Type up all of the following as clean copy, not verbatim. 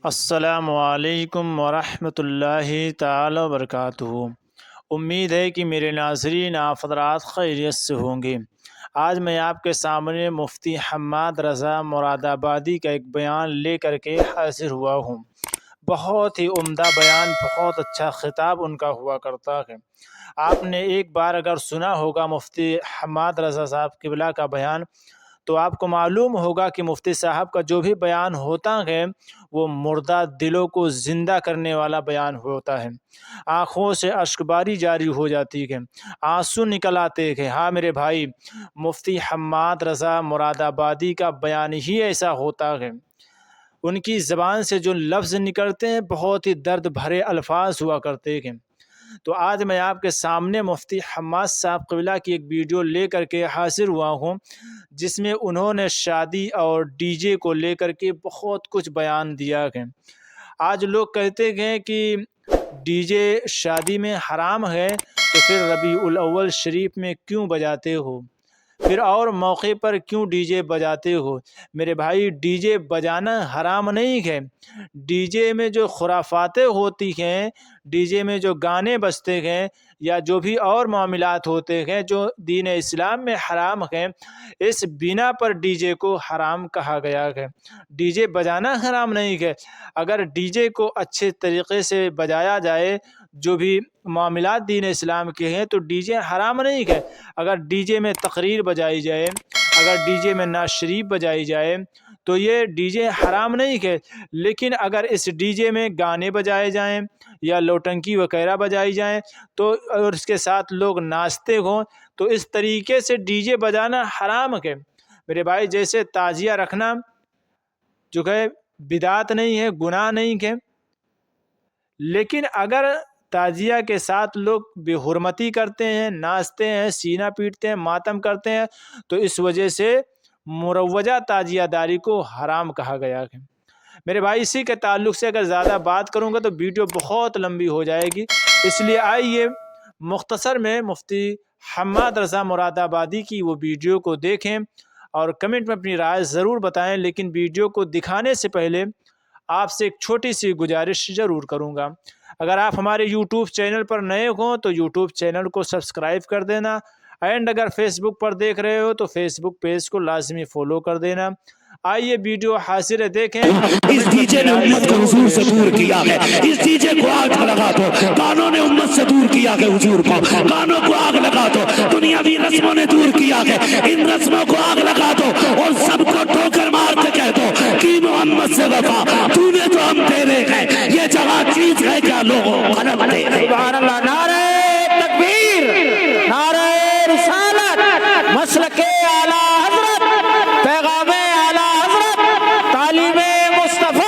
السلام علیکم ورحمۃ اللہ تعالی وبرکاتہ۔ امید ہے کہ میرے ناظرین آپ حضرات خیریت سے ہوں گے۔ آج میں آپ کے سامنے مفتی حماد رضا مراد آبادی کا ایک بیان لے کر کے حاضر ہوا ہوں۔ بہت ہی عمدہ بیان، بہت اچھا خطاب ان کا ہوا کرتا ہے۔ آپ نے ایک بار اگر سنا ہوگا مفتی حماد رضا صاحب قبلہ کا بیان، تو آپ کو معلوم ہوگا کہ مفتی صاحب کا جو بھی بیان ہوتا ہے وہ مردہ دلوں کو زندہ کرنے والا بیان ہوتا ہے۔ آنکھوں سے اشکباری جاری ہو جاتی ہے، آنسو نکل آتے ہیں۔ ہاں میرے بھائی، مفتی حماد رضا مراد آبادی کا بیان ہی ایسا ہوتا ہے۔ ان کی زبان سے جو لفظ نکلتے ہیں بہت ہی درد بھرے الفاظ ہوا کرتے ہیں۔ تو آج میں آپ کے سامنے مفتی حماد صاحب قبلہ کی ایک ویڈیو لے کر کے حاضر ہوا ہوں، جس میں انہوں نے شادی اور ڈی جے کو لے کر کے بہت کچھ بیان دیا ہے۔ آج لوگ کہتے ہیں کہ ڈی جے شادی میں حرام ہے، تو پھر ربیع الاول شریف میں کیوں بجاتے ہو؟ پھر اور موقع پر کیوں ڈی جے بجاتے ہو؟ میرے بھائی، ڈی جے بجانا حرام نہیں ہے۔ ڈی جے میں جو خرافاتیں ہوتی ہیں، ڈی جے میں جو گانے بجتے ہیں، یا جو بھی اور معاملات ہوتے ہیں جو دین اسلام میں حرام ہیں، اس بنا پر ڈی جے کو حرام کہا گیا ہے۔ ڈی جے بجانا حرام نہیں ہے۔ اگر ڈی جے کو اچھے طریقے سے بجایا جائے، جو بھی معاملات دین اسلام کے ہیں، تو ڈی جے حرام نہیں ہے۔ اگر ڈی جے میں تقریر بجائی جائے، اگر ڈی جے میں نعت شریف بجائی جائے، تو یہ ڈی جے حرام نہیں ہے۔ لیکن اگر اس ڈی جے میں گانے بجائے جائیں یا لوٹنکی وغیرہ بجائی جائیں، تو اور اس کے ساتھ لوگ ناچتے ہوں، تو اس طریقے سے ڈی جے بجانا حرام ہے۔ میرے بھائی، جیسے تعزیہ رکھنا جو ہے بدعت نہیں ہے، گناہ نہیں ہے، لیکن اگر تعزیہ کے ساتھ لوگ بے حرمتی کرتے ہیں، ناچتے ہیں، سینہ پیٹتے ہیں، ماتم کرتے ہیں، تو اس وجہ سے مروجہ تعزیہ داری کو حرام کہا گیا ہے۔ میرے بھائی، اسی کے تعلق سے اگر زیادہ بات کروں گا تو ویڈیو بہت لمبی ہو جائے گی، اس لیے آئیے مختصر میں مفتی حماد رضا مراد آبادی کی وہ ویڈیو کو دیکھیں اور کمنٹ میں اپنی رائے ضرور بتائیں۔ لیکن ویڈیو کو دکھانے سے پہلے آپ سے ایک چھوٹی سی گزارش ضرور کروں گا۔ اگر آپ ہمارے یوٹیوب چینل پر نئے ہوں تو یوٹیوب چینل کو سبسکرائب کر دینا، اینڈ اگر فیس بک پر دیکھ رہے ہو تو فیس بک پیج کو لازمی فالو کر دینا۔ آئیے ویڈیو حاضر ہے، دیکھیں۔ اس ڈی جے نے امت کو حضور سے دور کیا ہے، اس ڈی جے کو آگ لگا دو۔ گانوں نے امت سے دور کیا ہے حضور کو، گانوں کو آگ لگا دو۔ دنیاوی رسموں نے دور کیا ہے، ان رسموں کو آگ لگا دو اور سب کو ٹھوکر مار کے کہہ دو کہ محمد سے وفا تو نے تو ہم تیرے ہیں، یہ جگہ چیز ہے کیا لوگوں غلط دے ہیں۔ سبحان اللہ، نعرہ تکبیر، نعرہ رسالت، مسلک اعلی حضرت، پیغام اعلی حضرت، تعلیم مصطفیٰ۔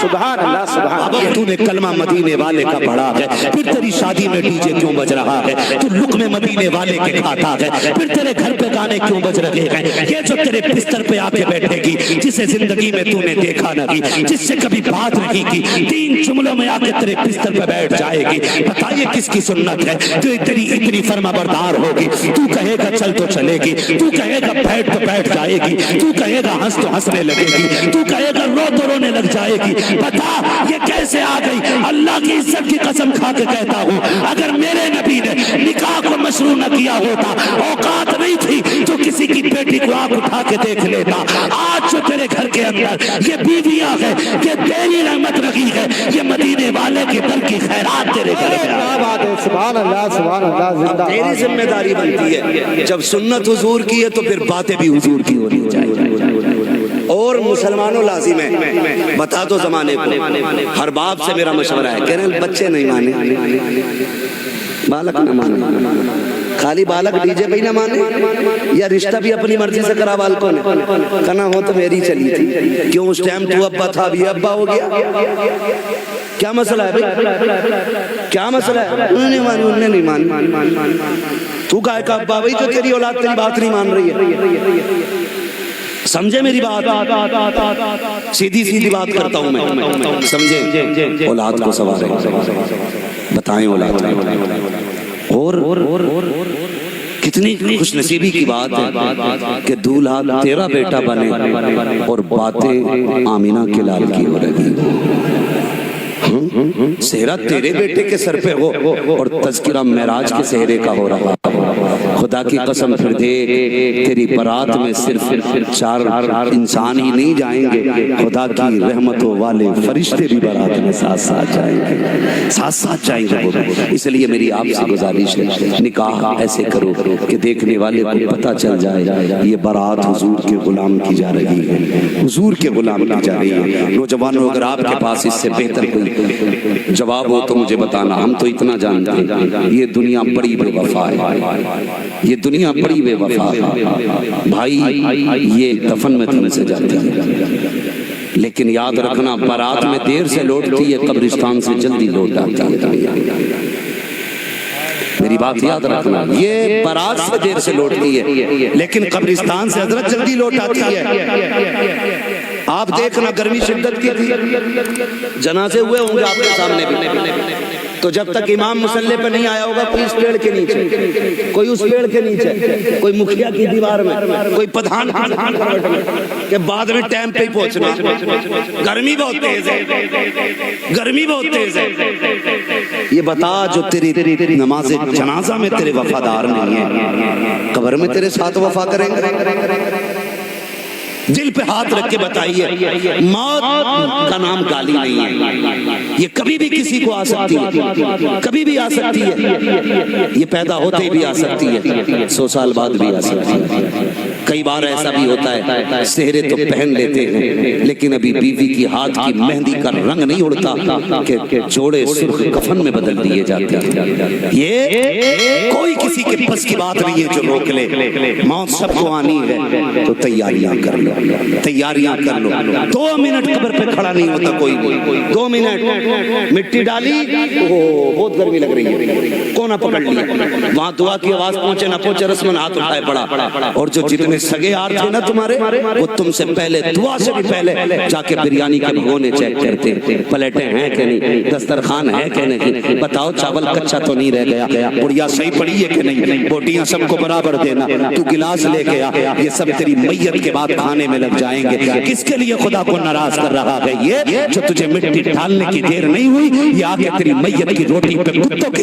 سبحان اللہ، سبحان اللہ۔ اب تو نے کلمہ مدینے والے کا پڑھا ہے، پھر تیری شادی میں ڈی جے کیوں بج رہا ہے؟ تو لقمے مدینے والے کے کھاتا ہے، پھر تیرے گھر پہ گانے کیوں بج رہے ہیں؟ یہ جو تیرے بستر پہ آ کے بیٹھے گی، جسے زندگی میں تو نے دیکھا نہیں، جس سے کبھی بات نہیں کی، 3 جملوں میں آ کے تیرے بستر پہ بیٹھ جائے گی، بتائیے کس کی سنت ہے جو تیری اتنی فرما بردار ہوگی؟ تو کہے گا چل تو چلے گی، تو کہے گا بیٹھ تو بیٹھ جائے گی، تو کہے گا ہنس تو ہنسنے لگے گی، تو کہے گا رو تو رونے لگ جائے گی۔ بتا یہ کیسے آ گئی؟ اللہ کی عزت کی قسم کھا کے کہتا ہوں، اگر میرے نبی نے نکاح کو مشروع نہ کیا ہوتا، اوقات نہیں تھی تو کسی کی بیٹی کو آنکھ اٹھا کے دیکھ لیتا۔ آج جو تیرے گھر کے اندر یہ بیویاں ہیں، یہ تیری رحمت رہی ہے، یہ مدینے والے کے در کی خیرات تیرے گھر میں کیا بات ہے، سبحان اللہ، سبحان اللہ، زندہ۔ تیری ذمہ داری بنتی ہے، جب سنت حضور کی ہے تو پھر باتیں بھی حضور کی ہونی چاہیے۔ اور مسلمانوں لازم ہے، بتا دو زمانے کو، ہر باپ سے میرا مشورہ ہے، کہہ رہے ہیں بچے نہیں مانے، بالک نہ مانے، خالی بالک ڈی جے بھی نہ مانے، یا رشتہ بھی اپنی مرضی سے کرا بالکوں نے، کہنا ہو تو میری چلی تھی، کیوں اس ٹائم تو ابا تھا بھی ابا ہو گیا؟ کیا مسئلہ ہے بھائی؟ کیا مسئلہ ہے؟ انہوں نے مانی، انہوں نے نہیں مانی، تو کہے کا ابا بھائی جو تیری اولاد تیری بات نہیں مان رہی ہے؟ سمجھے میری بات؟ سیدھی سیدھی بات کرتا ہوں میں، سمجھے؟ اولاد کو سوارے بتائیں، اولاد اور کتنی خوش نصیبی کی بات ہے کہ دولہا تیرا بیٹا بنے اور باتیں آمینہ کے لال کی ہو رہی سہرہ تیرے بیٹے کے سر پہ ہو اور تذکرہ معراج کے سہرے کا ہو رہا. خدا کی قسم پھر دیکھ تیری برات میں صرف 4 انسان ہی نہیں جائیں گے, خدا کی رحمتوں والے فرشتے بھی برات میں ساتھ ساتھ جائیں گے وہ. اس لیے میری آپ سے گزارش ہے, نکاح ایسے کرو کہ دیکھنے والے کو پتہ چل جائے یہ برات حضور کے غلام کی جا رہی ہے, حضور کے غلام کی جا رہی ہے. نوجوانوں اگر آپ کے پاس اس سے بہتر کوئی جواب ہو تو مجھے بتانا. ہم تو اتنا جانتے ہیں یہ دنیا بڑی بے وفا ہے, یہ دنیا بڑی بے وفا ہے بھائی. یہ دفن میں تمہیں سے جاتی ہے لیکن یاد رکھنا بارات میں دیر سے لوٹتی ہے, قبرستان سے جلدی لوٹ آتی ہے. میری بات یاد رکھنا, یہ بارات سے دیر سے لوٹتی ہے لیکن قبرستان سے حضرت جلدی لوٹ آتی ہے. آپ دیکھنا گرمی شدت کی تھی, جنازے ہوئے ہوں گے آپ کے سامنے بھی, تو جب تک امام مصلی پہ نہیں آیا ہوگا کوئی اس پیڑ کے نیچے, کوئی اس پیڑ کے نیچے, کوئی مکھیا کی دیوار میں, کوئی پدھان کہ بعد میں ٹائم پہ ہی پہنچنا. گرمی بہت تیز ہے, گرمی بہت تیز ہے. یہ بتا جو تیری نماز جنازہ میں تیرے وفادار نہیں ہیں, قبر میں تیرے ساتھ وفا کریں گے؟ دل پہ ہاتھ رکھ کے بتائیے, موت کا نام گالی نہیں ہے, یہ کبھی بھی کسی کو آ سکتی ہے, کبھی بھی آ سکتی ہے, یہ پیدا ہوتے ہی بھی آ سکتی ہے, 100 سال بعد بھی آ سکتی ہے. کئی بار ایسا بھی ہوتا ہے سہرے تو پہن لیتے ہیں لیکن ابھی بیوی کی ہاتھ کی مہندی کا رنگ نہیں اڑتا کہ جوڑے سرخ کفن میں بدل دیے جاتے ہیں. یہ کوئی کسی کے پس کی بات نہیں ہے جو روک لے. موت سب کو آنی ہے تو تیاریاں کر لو, تیاریاں کر لو. 2 منٹ قبر پہ کھڑا نہیں ہوتا کوئی, 2 منٹ مٹی ڈالی, بہت گرمی لگ رہی ہے, کونا پکڑ لیا, وہاں دعا کی آواز پہنچے نہ پہنچے رسمن ہاتھ اٹھائے پڑا. اور جو جتنے سگے یار تھے نا تمہارے, وہ تم سے پہلے دعا سے بھی پہلے جا کے بریانی کے بھگونے چیک کرتے, پلیٹیں ہیں کہ نہیں, دسترخوان ہے کہ نہیں, بتاؤ چاول کچا تو نہیں رہ گیا, بڑھیا صحیح پڑی ہے کہ نہیں, بوٹیاں سب کو برابر دینا, تو گلاس لے کے آ, یہ سب تیری میت کے بعد کھانے میں لگ جائیں گے. کس کے لیے خدا کو ناراض کر رہا ہے یہ جو تجھے مٹی ڈالنے کی دیر نہیں ہوئی, یہ آ کے تیری میت کی روٹی پہ کتوں کی